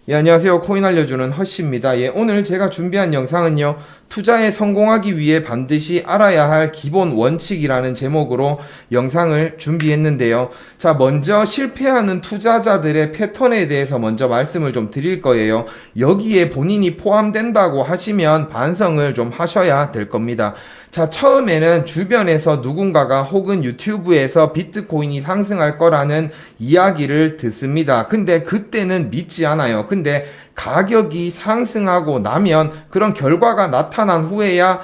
예, 안녕하세요. 코인 알려주는 허씨입니다. 예, 오늘 제가 준비한 영상은요, 투자에 성공하기 위해 반드시 알아야 할 기본 원칙이라는 제목으로 영상을 준비했는데요. 자, 먼저 실패하는 투자자들의 패턴에 대해서 먼저 말씀을 좀 드릴 거예요. 여기에 본인이 포함된다고 하시면 반성을 좀 하셔야 될 겁니다. 자, 처음에는 주변에서 누군가가 혹은 유튜브에서 비트코인이 상승할 거라는 이야기를 듣습니다. 근데 그때는 믿지 않아요. 근데 가격이 상승하고 나면 그런 결과가 나타난 후에야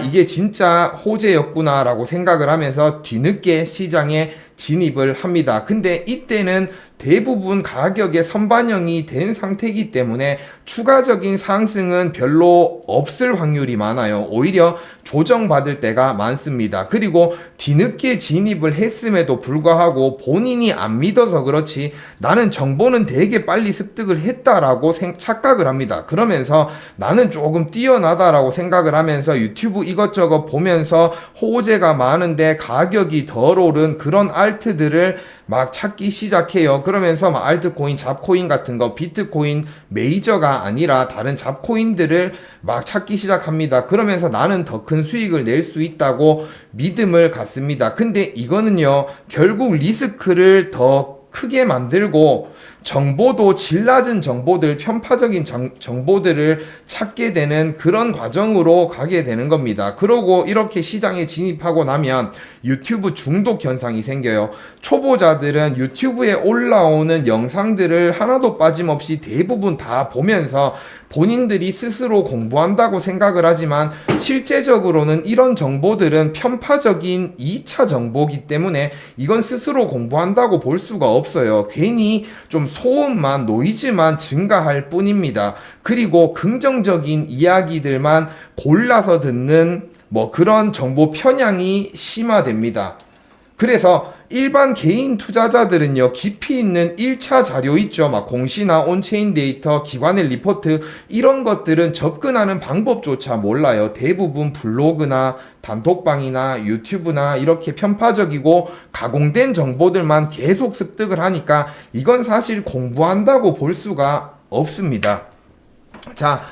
이게 진짜 호재였구나라고 생각을 하면서 뒤늦게 시장에 진입을 합니다. 근데 이때는 대부분 가격에 선반영이 된 상태이기 때문에 추가적인 상승은 별로 없을 확률이 많아요. 오히려 조정받을 때가 많습니다. 그리고 뒤늦게 진입을 했음에도 불구하고 본인이 안 믿어서 그렇지 나는 정보는 되게 빨리 습득을 했다라고 착각을 합니다. 그러면서 나는 조금 뛰어나다라고 생각을 하면서 유튜브 이것저것 보면서 호재가 많은데 가격이 덜 오른 그런 알트들을 막 찾기 시작해요. 그러면서 막 알트코인, 잡코인 같은 거, 비트코인 메이저가 아니라 다른 잡코인들을 막 찾기 시작합니다. 그러면서 나는 더 큰 수익을 낼 수 있다고 믿음을 갖습니다. 근데 이거는요, 결국 리스크를 더 크게 만들고 정보도 질 낮은 정보들, 편파적인 정보들을 찾게 되는 그런 과정으로 가게 되는 겁니다. 그러고 이렇게 시장에 진입하고 나면 유튜브 중독 현상이 생겨요. 초보자들은 유튜브에 올라오는 영상들을 하나도 빠짐없이 대부분 다 보면서 본인들이 스스로 공부한다고 생각을 하지만 실제적으로는 이런 정보들은 편파적인 2차 정보이기 때문에 이건 스스로 공부한다고 볼 수가 없어요. 괜히 좀 소음만, 노이즈만 증가할 뿐입니다. 그리고 긍정적인 이야기들만 골라서 듣는 그런 정보 편향이 심화됩니다. 그래서 일반 개인 투자자들은요, 깊이 있는 1차 자료 있죠. 막 공시나 온체인 데이터, 기관의 리포트, 이런 것들은 접근하는 방법조차 몰라요. 대부분 블로그나 단톡방이나 유튜브나 이렇게 편파적이고 가공된 정보들만 계속 습득을 하니까 이건 사실 공부한다고 볼 수가 없습니다. 자,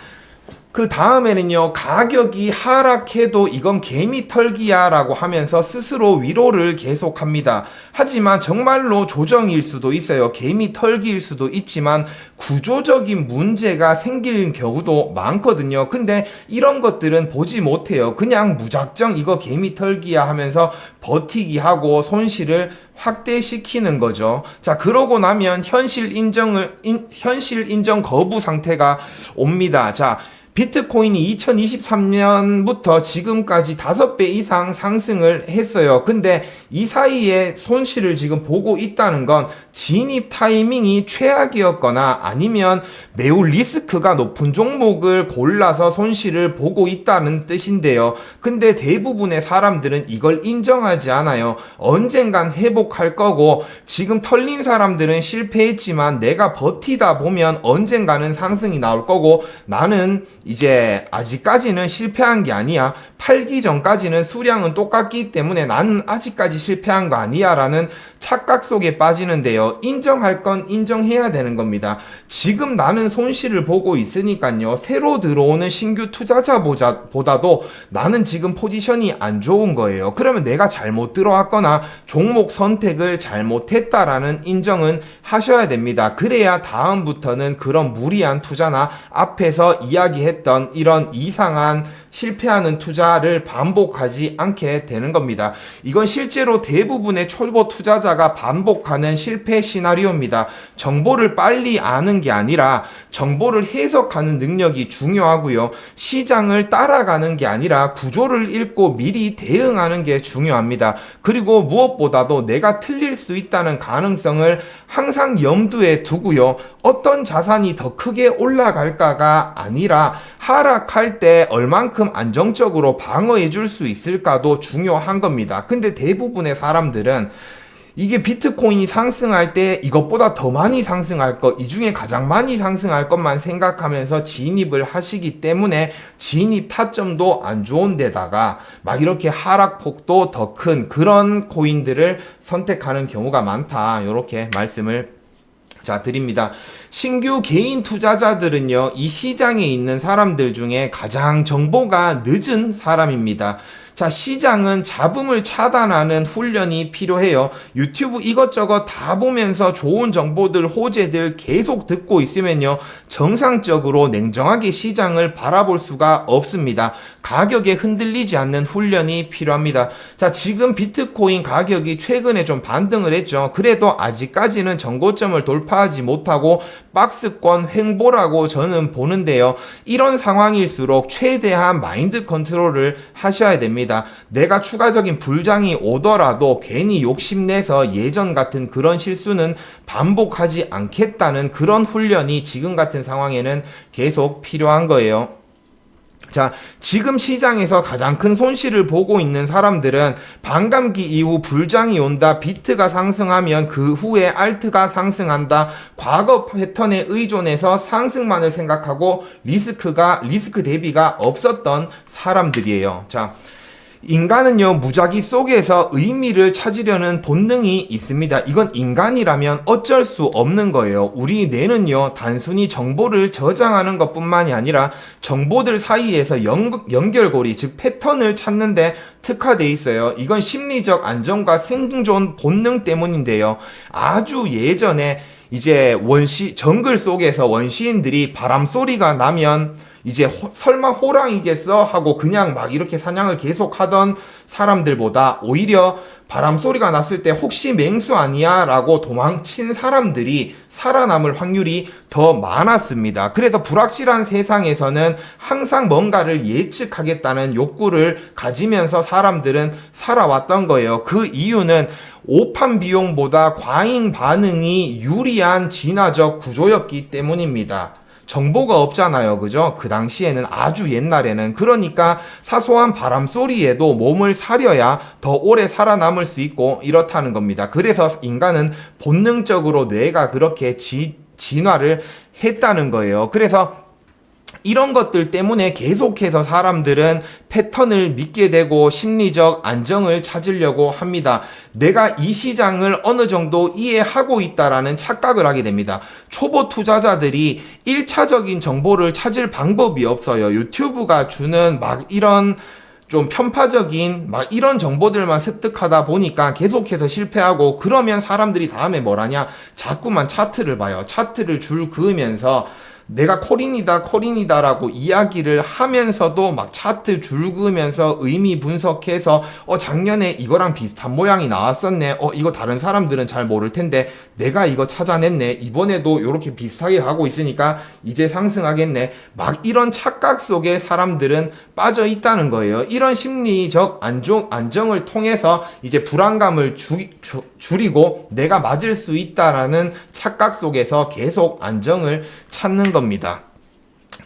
그 다음에는요, 가격이 하락해도 이건 개미 털기야 라고 하면서 스스로 위로를 계속합니다. 하지만 정말로 조정일 수도 있어요. 개미 털기일 수도 있지만 구조적인 문제가 생길 경우도 많거든요. 근데 이런 것들은 보지 못해요. 그냥 무작정 이거 개미 털기야 하면서 버티기 하고 손실을 확대시키는 거죠. 자, 그러고 나면 현실 인정 거부 상태가 옵니다. 자, 비트코인이 2023년부터 지금까지 5배 이상 상승을 했어요. 근데 이 사이에 손실을 지금 보고 있다는 건 진입 타이밍이 최악이었거나 아니면 매우 리스크가 높은 종목을 골라서 손실을 보고 있다는 뜻인데요. 근데 대부분의 사람들은 이걸 인정하지 않아요. 언젠간 회복할 거고 지금 털린 사람들은 실패했지만 내가 버티다 보면 언젠가는 상승이 나올 거고 나는 이제 아직까지는 실패한 게 아니야. 팔기 전까지는 수량은 똑같기 때문에 나는 아직까지 실패한 거 아니야 라는 착각 속에 빠지는데요. 인정할 건 인정해야 되는 겁니다. 지금 나는 손실을 보고 있으니까요. 새로 들어오는 신규 투자자보다도 나는 지금 포지션이 안 좋은 거예요. 그러면 내가 잘못 들어왔거나 종목 선택을 잘못했다라는 인정은 하셔야 됩니다. 그래야 다음부터는 그런 무리한 투자나 앞에서 이야기했던 이런 이상한 실패하는 투자를 반복하지 않게 되는 겁니다. 이건 실제로 대부분의 초보 투자자가 반복하는 실패 시나리오입니다. 정보를 빨리 아는 게 아니라 정보를 해석하는 능력이 중요하고요. 시장을 따라가는 게 아니라 구조를 읽고 미리 대응하는 게 중요합니다. 그리고 무엇보다도 내가 틀릴 수 있다는 가능성을 항상 염두에 두고요. 어떤 자산이 더 크게 올라갈까가 아니라 하락할 때 얼만큼 안정적으로 방어해 줄 수 있을까도 중요한 겁니다. 근데 대부분의 사람들은 이게 비트코인이 상승할 때 이것보다 더 많이 상승할 것, 이 중에 가장 많이 상승할 것만 생각하면서 진입을 하시기 때문에 진입 타점도 안 좋은 데다가 막 이렇게 하락폭도 더 큰 그런 코인들을 선택하는 경우가 많다. 이렇게 말씀을 자, 드립니다. 신규 개인 투자자들은요, 이 시장에 있는 사람들 중에 가장 정보가 늦은 사람입니다. 자, 시장은 잡음을 차단하는 훈련이 필요해요. 유튜브 이것저것 다 보면서 좋은 정보들, 호재들 계속 듣고 있으면요, 정상적으로 냉정하게 시장을 바라볼 수가 없습니다. 가격에 흔들리지 않는 훈련이 필요합니다. 자, 지금 비트코인 가격이 최근에 좀 반등을 했죠. 그래도 아직까지는 정고점을 돌파하지 못하고 박스권 횡보라고 저는 보는데요. 이런 상황일수록 최대한 마인드 컨트롤을 하셔야 됩니다. 내가 추가적인 불장이 오더라도 괜히 욕심내서 예전 같은 그런 실수는 반복하지 않겠다는 그런 훈련이 지금 같은 상황에는 계속 필요한 거예요. 자, 지금 시장에서 가장 큰 손실을 보고 있는 사람들은 반감기 이후 불장이 온다, 비트가 상승하면 그 후에 알트가 상승한다, 과거 패턴에 의존해서 상승만을 생각하고 리스크 대비가 없었던 사람들이에요. 자, 인간은요, 무작위 속에서 의미를 찾으려는 본능이 있습니다. 이건 인간이라면 어쩔 수 없는 거예요. 우리 뇌는요, 단순히 정보를 저장하는 것뿐만이 아니라 정보들 사이에서 연결고리, 즉 패턴을 찾는데 특화되어 있어요. 이건 심리적 안정과 생존 본능 때문인데요. 아주 예전에 이제 정글 속에서 원시인들이 바람 소리가 나면 이제 설마 호랑이겠어? 하고 그냥 막 이렇게 사냥을 계속 하던 사람들보다 오히려 바람 소리가 났을 때 혹시 맹수 아니야? 라고 도망친 사람들이 살아남을 확률이 더 많았습니다. 그래서 불확실한 세상에서는 항상 뭔가를 예측하겠다는 욕구를 가지면서 사람들은 살아왔던 거예요. 그 이유는 오판 비용보다 과잉 반응이 유리한 진화적 구조였기 때문입니다. 정보가 없잖아요. 그죠? 그 당시에는 아주 옛날에는. 그러니까 사소한 바람 소리에도 몸을 사려야 더 오래 살아남을 수 있고 이렇다는 겁니다. 그래서 인간은 본능적으로 뇌가 그렇게 진화를 했다는 거예요. 그래서 이런 것들 때문에 계속해서 사람들은 패턴을 믿게 되고 심리적 안정을 찾으려고 합니다. 내가 이 시장을 어느 정도 이해하고 있다라는 착각을 하게 됩니다. 초보 투자자들이 1차적인 정보를 찾을 방법이 없어요. 유튜브가 주는 막 이런 좀 편파적인 막 이런 정보들만 습득하다 보니까 계속해서 실패하고, 그러면 사람들이 다음에 뭘 하냐? 자꾸만 차트를 봐요. 차트를 줄 그으면서 내가 코린이다라고 이야기를 하면서도 막 차트 줄 그으면서 의미 분석해서 작년에 이거랑 비슷한 모양이 나왔었네. 이거 다른 사람들은 잘 모를 텐데 내가 이거 찾아냈네. 이번에도 이렇게 비슷하게 가고 있으니까 이제 상승하겠네. 막 이런 착각 속에 사람들은 빠져 있다는 거예요. 이런 심리적 안정을 통해서 이제 불안감을 줄이고 내가 맞을 수 있다라는 착각 속에서 계속 안정을 찾는 겁니다.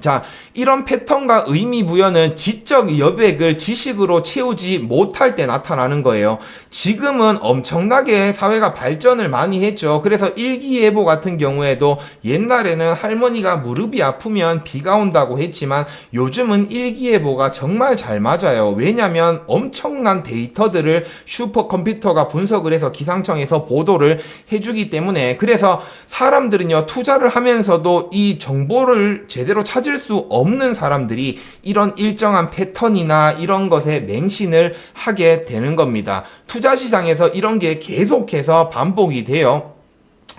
자, 이런 패턴과 의미 부여는 지적 여백을 지식으로 채우지 못할 때 나타나는 거예요. 지금은 엄청나게 사회가 발전을 많이 했죠. 그래서 일기예보 같은 경우에도 옛날에는 할머니가 무릎이 아프면 비가 온다고 했지만 요즘은 일기예보가 정말 잘 맞아요. 왜냐면 엄청난 데이터들을 슈퍼컴퓨터가 분석을 해서 기상청에서 보도를 해주기 때문에. 그래서 사람들은요, 투자를 하면서도 이 정보를 제대로 찾을 수 없는 사람들이 이런 일정한 패턴이나 이런 것에 맹신을 하게 되는 겁니다. 투자 시장에서 이런 게 계속해서 반복이 돼요.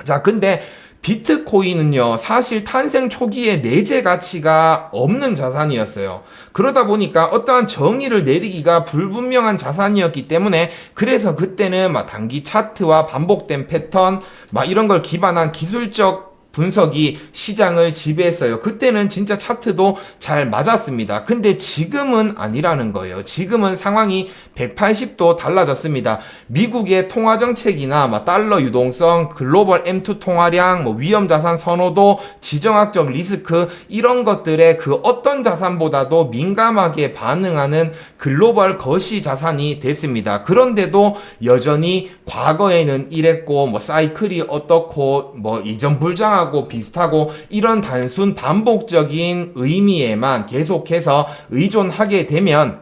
자, 근데 비트코인은요, 사실 탄생 초기에 내재 가치가 없는 자산이었어요. 그러다 보니까 어떠한 정의를 내리기가 불분명한 자산이었기 때문에, 그래서 그때는 막 단기 차트와 반복된 패턴 막 이런 걸 기반한 기술적 분석이 시장을 지배했어요. 그때는 진짜 차트도 잘 맞았습니다. 근데 지금은 아니라는 거예요. 지금은 상황이 180도 달라졌습니다. 미국의 통화 정책이나 달러 유동성, 글로벌 M2 통화량, 위험 자산 선호도, 지정학적 리스크, 이런 것들에 그 어떤 자산보다도 민감하게 반응하는 글로벌 거시 자산이 됐습니다. 그런데도 여전히 과거에는 이랬고 사이클이 어떻고 이전 불장하고 비슷하고 이런 단순 반복적인 의미에만 계속해서 의존하게 되면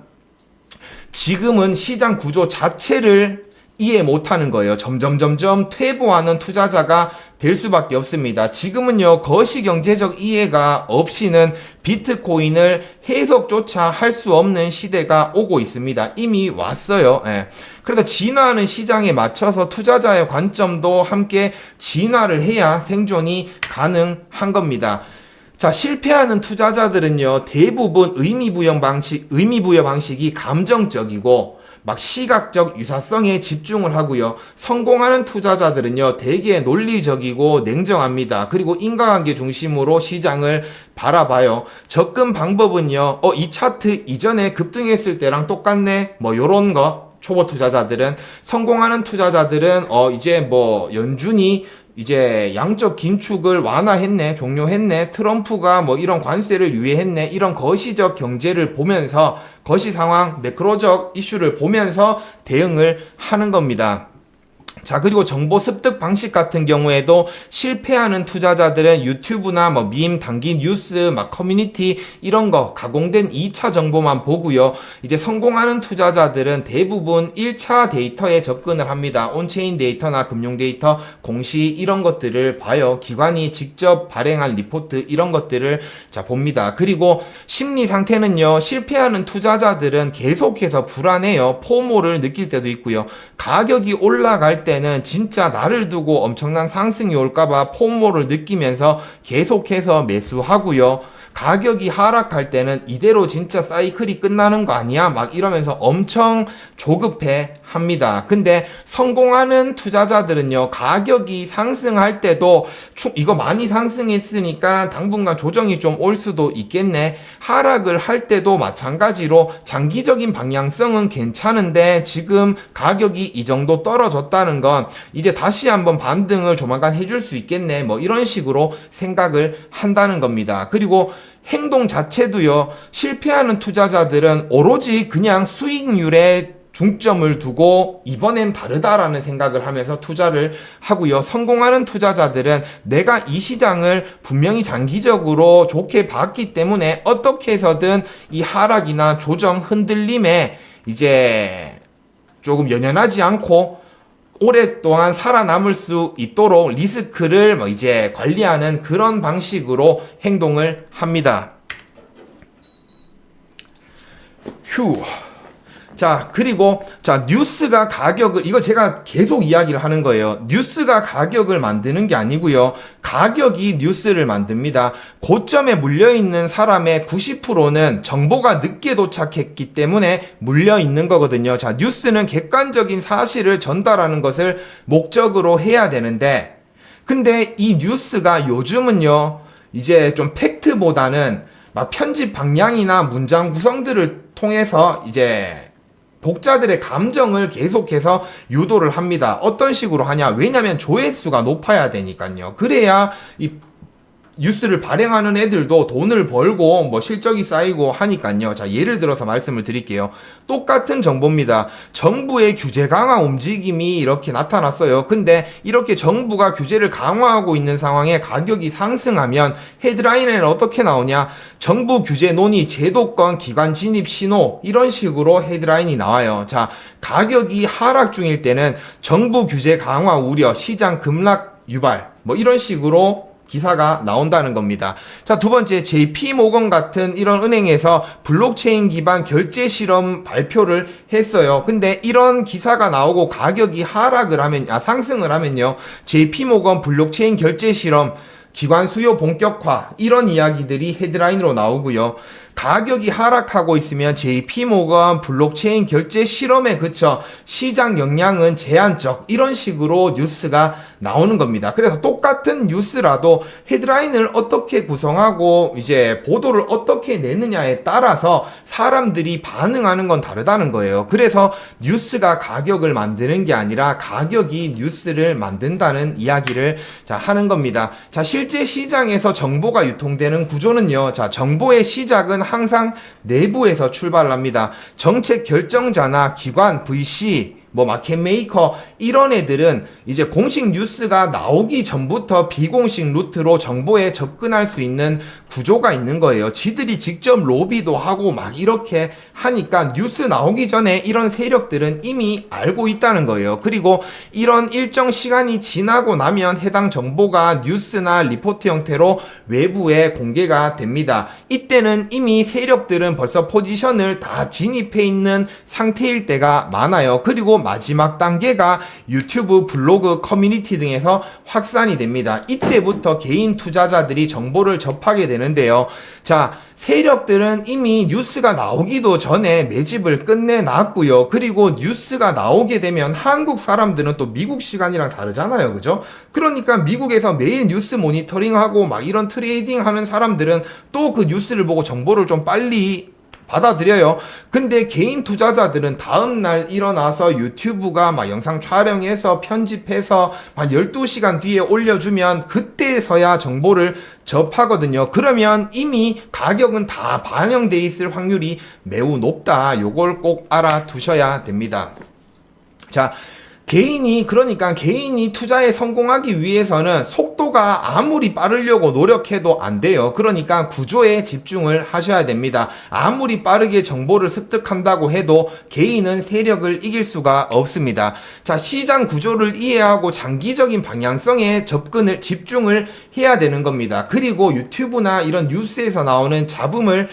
지금은 시장 구조 자체를 이해 못하는 거예요. 점점 퇴보하는 투자자가 될 수밖에 없습니다. 지금은요, 거시경제적 이해가 없이는 비트코인을 해석조차 할 수 없는 시대가 오고 있습니다. 이미 왔어요. 예. 그래서 진화하는 시장에 맞춰서 투자자의 관점도 함께 진화를 해야 생존이 가능한 겁니다. 자, 실패하는 투자자들은요, 대부분 의미부여 방식이 감정적이고 막 시각적 유사성에 집중을 하고요. 성공하는 투자자들은요, 되게 논리적이고 냉정합니다. 그리고 인과관계 중심으로 시장을 바라봐요. 접근 방법은요, 이 차트 이전에 급등했을 때랑 똑같네? 뭐 요런 거. 초보 투자자들은, 성공하는 투자자들은 이제 뭐 연준이 이제 양적 긴축을 완화했네, 종료했네, 트럼프가 뭐 이런 관세를 유예했네, 이런 거시적 경제를 보면서, 거시 상황, 매크로적 이슈를 보면서 대응을 하는 겁니다. 자, 그리고 정보 습득 방식 같은 경우에도 실패하는 투자자들은 유튜브나 뭐 밈, 단기 뉴스, 막 커뮤니티 이런 거 가공된 2차 정보만 보고요. 이제 성공하는 투자자들은 대부분 1차 데이터에 접근을 합니다. 온체인 데이터나 금융 데이터, 공시 이런 것들을 봐요. 기관이 직접 발행한 리포트 이런 것들을 자 봅니다. 그리고 심리 상태는요. 실패하는 투자자들은 계속해서 불안해요. 포모를 느낄 때도 있고요. 가격이 올라갈 때는 진짜 나를 두고 엄청난 상승이 올까봐 포모를 느끼면서 계속해서 매수하고요. 가격이 하락할 때는 이대로 진짜 사이클이 끝나는 거 아니야? 막 이러면서 엄청 조급해 합니다. 근데 성공하는 투자자들은요, 가격이 상승할 때도 이거 많이 상승했으니까 당분간 조정이 좀 올 수도 있겠네. 하락을 할 때도 마찬가지로 장기적인 방향성은 괜찮은데 지금 가격이 이 정도 떨어졌다는 건 이제 다시 한번 반등을 조만간 해줄 수 있겠네. 뭐 이런 식으로 생각을 한다는 겁니다. 그리고 행동 자체도요, 실패하는 투자자들은 오로지 그냥 수익률에 중점을 두고 이번엔 다르다라는 생각을 하면서 투자를 하고요. 성공하는 투자자들은 내가 이 시장을 분명히 장기적으로 좋게 봤기 때문에 어떻게 해서든 이 하락이나 조정 흔들림에 이제 조금 연연하지 않고 오랫동안 살아남을 수 있도록 리스크를 이제 관리하는 그런 방식으로 행동을 합니다. 자, 그리고 뉴스가 가격을, 이거 제가 계속 이야기를 하는 거예요. 뉴스가 가격을 만드는 게 아니고요. 가격이 뉴스를 만듭니다. 고점에 물려있는 사람의 90%는 정보가 늦게 도착했기 때문에 물려있는 거거든요. 자, 뉴스는 객관적인 사실을 전달하는 것을 목적으로 해야 되는데, 근데 이 뉴스가 요즘은요, 이제 좀 팩트보다는 막 편집 방향이나 문장 구성들을 통해서 이제 독자들의 감정을 계속해서 유도를 합니다. 어떤 식으로 하냐? 왜냐면 조회수가 높아야 되니까요. 그래야 이 뉴스를 발행하는 애들도 돈을 벌고 뭐 실적이 쌓이고 하니까요. 자, 예를 들어서 말씀을 드릴게요. 똑같은 정보입니다. 정부의 규제 강화 움직임이 이렇게 나타났어요. 근데 이렇게 정부가 규제를 강화하고 있는 상황에 가격이 상승하면 헤드라인에는 어떻게 나오냐? 정부 규제 논의, 제도권, 기관 진입 신호 이런 식으로 헤드라인이 나와요. 자, 가격이 하락 중일 때는 정부 규제 강화 우려, 시장 급락 유발 뭐 이런 식으로 기사가 나온다는 겁니다. 자, 두 번째, JP모건 같은 이런 은행에서 블록체인 기반 결제 실험 발표를 했어요. 근데 이런 기사가 나오고 가격이 상승을 하면요. JP모건 블록체인 결제 실험 기관 수요 본격화 이런 이야기들이 헤드라인으로 나오고요. 가격이 하락하고 있으면 JP모건 블록체인 결제 실험에 그쳐 시장 영향은 제한적 이런 식으로 뉴스가 나오는 겁니다. 그래서 똑같은 뉴스라도 헤드라인을 어떻게 구성하고 이제 보도를 어떻게 내느냐에 따라서 사람들이 반응하는 건 다르다는 거예요. 그래서 뉴스가 가격을 만드는 게 아니라 가격이 뉴스를 만든다는 이야기를 하는 겁니다. 자, 실제 시장에서 정보가 유통되는 구조는요. 자, 정보의 시작은 항상 내부에서 출발을 합니다. 정책 결정자나 기관, VC 뭐 마켓메이커 이런 애들은 이제 공식 뉴스가 나오기 전부터 비공식 루트로 정보에 접근할 수 있는 구조가 있는 거예요. 지들이 직접 로비도 하고 막 이렇게 하니까 뉴스 나오기 전에 이런 세력들은 이미 알고 있다는 거예요. 그리고 이런 일정 시간이 지나고 나면 해당 정보가 뉴스나 리포트 형태로 외부에 공개가 됩니다. 이때는 이미 세력들은 벌써 포지션을 다 진입해 있는 상태일 때가 많아요. 그리고 마지막 단계가 유튜브, 블로그, 커뮤니티 등에서 확산이 됩니다. 이때부터 개인 투자자들이 정보를 접하게 되는데요. 자, 세력들은 이미 뉴스가 나오기도 전에 매집을 끝내놨고요. 그리고 뉴스가 나오게 되면 한국 사람들은 또 미국 시간이랑 다르잖아요. 그죠? 그러니까 미국에서 매일 뉴스 모니터링하고 막 이런 트레이딩 하는 사람들은 또 그 뉴스를 보고 정보를 좀 빨리 받아들여요. 근데 개인 투자자들은 다음날 일어나서 유튜브가 막 영상 촬영해서 편집해서 한 12시간 뒤에 올려주면 그때서야 정보를 접하거든요. 그러면 이미 가격은 다 반영돼 있을 확률이 매우 높다. 요걸 꼭 알아두셔야 됩니다. 자, 그러니까 개인이 투자에 성공하기 위해서는 속도가 아무리 빠르려고 노력해도 안 돼요. 그러니까 구조에 집중을 하셔야 됩니다. 아무리 빠르게 정보를 습득한다고 해도 개인은 세력을 이길 수가 없습니다. 자, 시장 구조를 이해하고 장기적인 방향성에 집중을 해야 되는 겁니다. 그리고 유튜브나 이런 뉴스에서 나오는 잡음을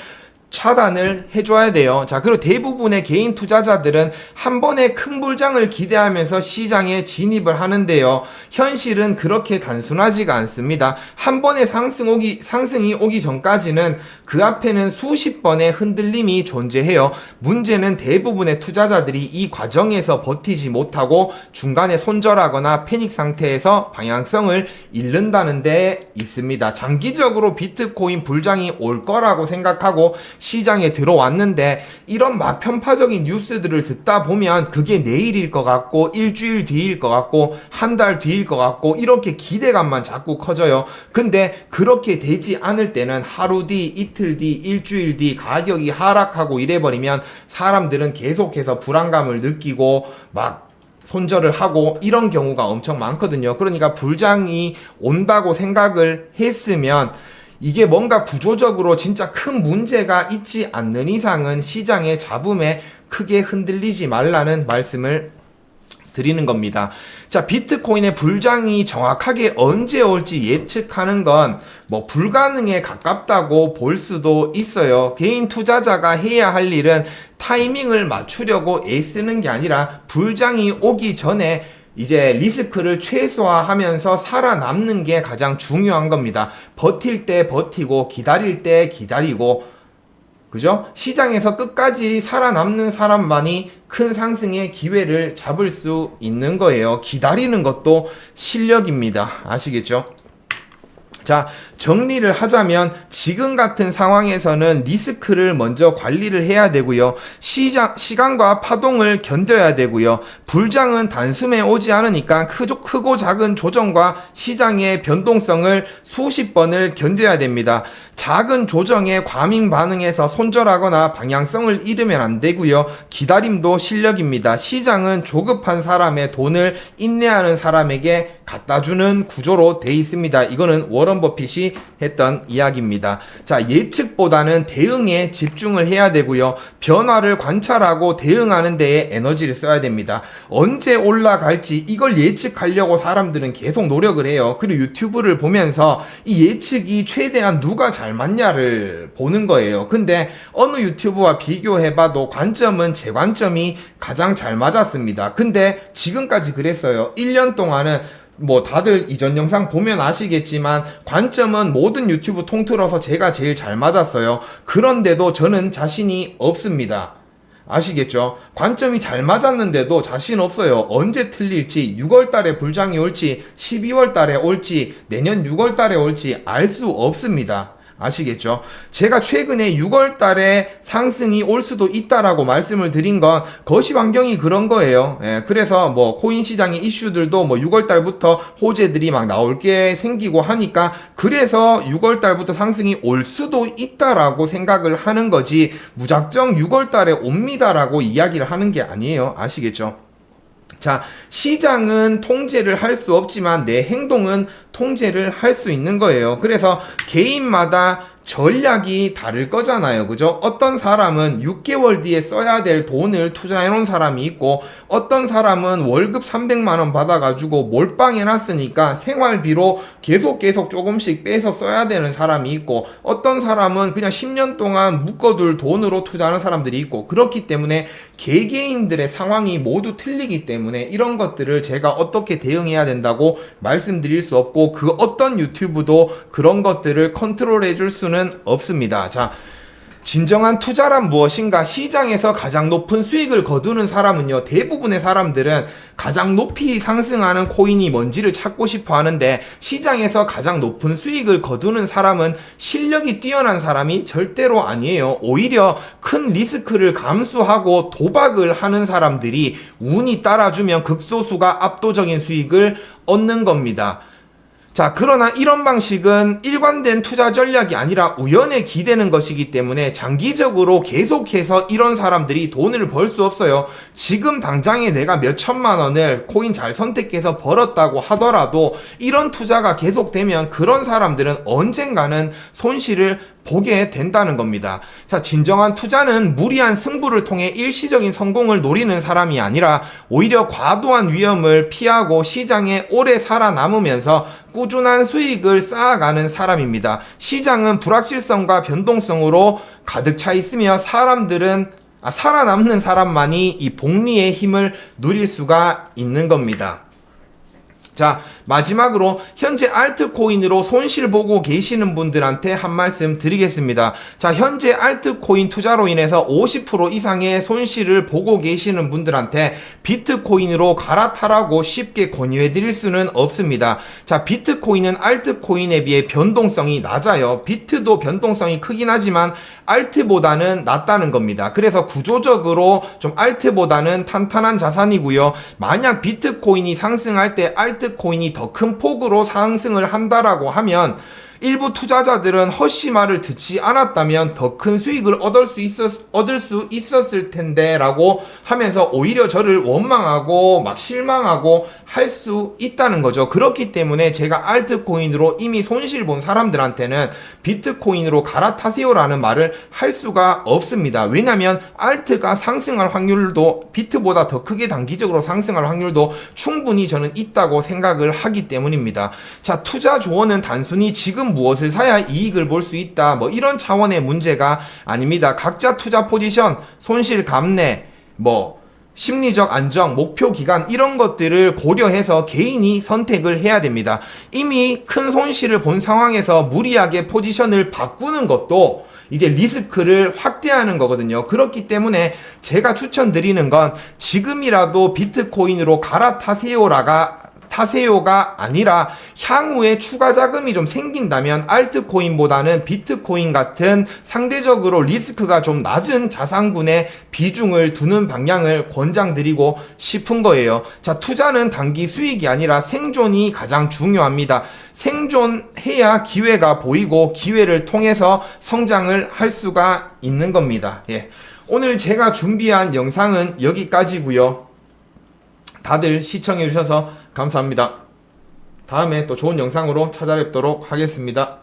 차단을 해줘야 돼요. 자, 그리고 대부분의 개인 투자자들은 한 번에 큰 불장을 기대하면서 시장에 진입을 하는데요. 현실은 그렇게 단순하지가 않습니다. 한 번에 상승이 오기 전까지는 그 앞에는 수십 번의 흔들림이 존재해요. 문제는 대부분의 투자자들이 이 과정에서 버티지 못하고 중간에 손절하거나 패닉 상태에서 방향성을 잃는다는 데 있습니다. 장기적으로 비트코인 불장이 올 거라고 생각하고 시장에 들어왔는데 이런 막 편파적인 뉴스들을 듣다 보면 그게 내일일 것 같고 일주일 뒤일 것 같고 한 달 뒤일 것 같고 이렇게 기대감만 자꾸 커져요. 근데 그렇게 되지 않을 때는 하루 뒤, 이틀 뒤, 일주일 뒤 가격이 하락하고 이래버리면 사람들은 계속해서 불안감을 느끼고 막 손절을 하고 이런 경우가 엄청 많거든요. 그러니까 불장이 온다고 생각을 했으면 이게 뭔가 구조적으로 진짜 큰 문제가 있지 않는 이상은 시장의 잡음에 크게 흔들리지 말라는 말씀을 드리는 겁니다. 자, 비트코인의 불장이 정확하게 언제 올지 예측하는 건 뭐 불가능에 가깝다고 볼 수도 있어요. 개인 투자자가 해야 할 일은 타이밍을 맞추려고 애쓰는 게 아니라 불장이 오기 전에 이제 리스크를 최소화하면서 살아남는 게 가장 중요한 겁니다. 버틸 때 버티고 기다릴 때 기다리고, 그죠? 시장에서 끝까지 살아남는 사람만이 큰 상승의 기회를 잡을 수 있는 거예요. 기다리는 것도 실력입니다. 아시겠죠? 자, 정리를 하자면 지금 같은 상황에서는 리스크를 먼저 관리를 해야 되고요. 시간과 파동을 견뎌야 되고요. 불장은 단숨에 오지 않으니까 크고 작은 조정과 시장의 변동성을 수십 번을 견뎌야 됩니다. 작은 조정에 과민 반응해서 손절하거나 방향성을 잃으면 안 되고요. 기다림도 실력입니다. 시장은 조급한 사람의 돈을 인내하는 사람에게 갖다주는 구조로 돼 있습니다. 이거는 워런 버핏이 했던 이야기입니다. 자, 예측보다는 대응에 집중을 해야 되고요. 변화를 관찰하고 대응하는 데에 에너지를 써야 됩니다. 언제 올라갈지 이걸 예측하려고 사람들은 계속 노력을 해요. 그리고 유튜브를 보면서 이 예측이 최대한 누가 잘 맞냐를 보는 거예요. 근데 어느 유튜브와 비교해봐도 관점은 제 관점이 가장 잘 맞았습니다. 근데 지금까지 그랬어요. 1년 동안은 뭐 다들 이전 영상 보면 아시겠지만 관점은 모든 유튜브 통틀어서 제가 제일 잘 맞았어요. 그런데도 저는 자신이 없습니다. 아시겠죠? 관점이 잘 맞았는데도 자신 없어요. 언제 틀릴지, 6월달에 불장이 올지, 12월달에 올지, 내년 6월달에 올지 알 수 없습니다. 아시겠죠? 제가 최근에 6월 달에 상승이 올 수도 있다라고 말씀을 드린 건 거시 환경이 그런 거예요. 예, 그래서 뭐 코인 시장의 이슈들도 뭐 6월 달부터 호재들이 막 나올 게 생기고 하니까 그래서 6월 달부터 상승이 올 수도 있다라고 생각을 하는 거지 무작정 6월 달에 옵니다라고 이야기를 하는 게 아니에요. 아시겠죠? 자, 시장은 통제를 할 수 없지만 내 행동은 통제를 할 수 있는 거예요. 그래서 개인마다 전략이 다를 거잖아요. 그죠? 어떤 사람은 6개월 뒤에 써야 될 돈을 투자해 놓은 사람이 있고, 어떤 사람은 월급 300만 원 받아가지고 몰빵해 놨으니까 생활비로 계속 조금씩 빼서 써야 되는 사람이 있고, 어떤 사람은 그냥 10년 동안 묶어둘 돈으로 투자하는 사람들이 있고, 그렇기 때문에 개개인들의 상황이 모두 틀리기 때문에 이런 것들을 제가 어떻게 대응해야 된다고 말씀드릴 수 없고, 그 어떤 유튜브도 그런 것들을 컨트롤해 줄 수는 없습니다. 자, 진정한 투자란 무엇인가? 시장에서 가장 높은 수익을 거두는 사람은요, 대부분의 사람들은 가장 높이 상승하는 코인이 뭔지를 찾고 싶어 하는데, 시장에서 가장 높은 수익을 거두는 사람은 실력이 뛰어난 사람이 절대로 아니에요. 오히려 큰 리스크를 감수하고 도박을 하는 사람들이 운이 따라주면 극소수가 압도적인 수익을 얻는 겁니다. 자, 그러나 이런 방식은 일관된 투자 전략이 아니라 우연에 기대는 것이기 때문에 장기적으로 계속해서 이런 사람들이 돈을 벌 수 없어요. 지금 당장에 내가 몇 천만 원을 코인 잘 선택해서 벌었다고 하더라도 이런 투자가 계속되면 그런 사람들은 언젠가는 손실을 보게 된다는 겁니다. 자, 진정한 투자는 무리한 승부를 통해 일시적인 성공을 노리는 사람이 아니라 오히려 과도한 위험을 피하고 시장에 오래 살아남으면서 꾸준한 수익을 쌓아가는 사람입니다. 시장은 불확실성과 변동성으로 가득 차 있으며 살아남는 사람만이 이 복리의 힘을 누릴 수가 있는 겁니다. 자, 마지막으로 현재 알트코인으로 손실 보고 계시는 분들한테 한 말씀 드리겠습니다. 자, 현재 알트코인 투자로 인해서 50% 이상의 손실을 보고 계시는 분들한테 비트코인으로 갈아타라고 쉽게 권유해 드릴 수는 없습니다. 자, 비트코인은 알트코인에 비해 변동성이 낮아요. 비트도 변동성이 크긴 하지만 알트보다는 낮다는 겁니다. 그래서 구조적으로 좀 알트보다는 탄탄한 자산이고요. 만약 비트코인이 상승할 때 알트코인이 더 큰 폭으로 상승을 한다라고 하면 일부 투자자들은 허쉬 말을 듣지 않았다면 더 큰 수익을 얻을 수 있었을 텐데 라고 하면서 오히려 저를 원망하고 막 실망하고 할 수 있다는 거죠. 그렇기 때문에 제가 알트코인으로 이미 손실 본 사람들한테는 비트코인으로 갈아타세요 라는 말을 할 수가 없습니다. 왜냐면 알트가 상승할 확률도 비트보다 더 크게 단기적으로 상승할 확률도 충분히 저는 있다고 생각을 하기 때문입니다. 자, 투자 조언은 단순히 지금 무엇을 사야 이익을 볼 수 있다, 뭐 이런 차원의 문제가 아닙니다. 각자 투자 포지션, 손실 감내, 심리적 안정, 목표 기간 이런 것들을 고려해서 개인이 선택을 해야 됩니다. 이미 큰 손실을 본 상황에서 무리하게 포지션을 바꾸는 것도 이제 리스크를 확대하는 거거든요. 그렇기 때문에 제가 추천드리는 건 지금이라도 비트코인으로 타세요가 아니라 향후에 추가 자금이 좀 생긴다면 알트코인보다는 비트코인 같은 상대적으로 리스크가 좀 낮은 자산군에 비중을 두는 방향을 권장드리고 싶은 거예요. 자, 투자는 단기 수익이 아니라 생존이 가장 중요합니다. 생존해야 기회가 보이고 기회를 통해서 성장을 할 수가 있는 겁니다. 예. 오늘 제가 준비한 영상은 여기까지고요. 다들 시청해 주셔서 감사합니다. 다음에 또 좋은 영상으로 찾아뵙도록 하겠습니다.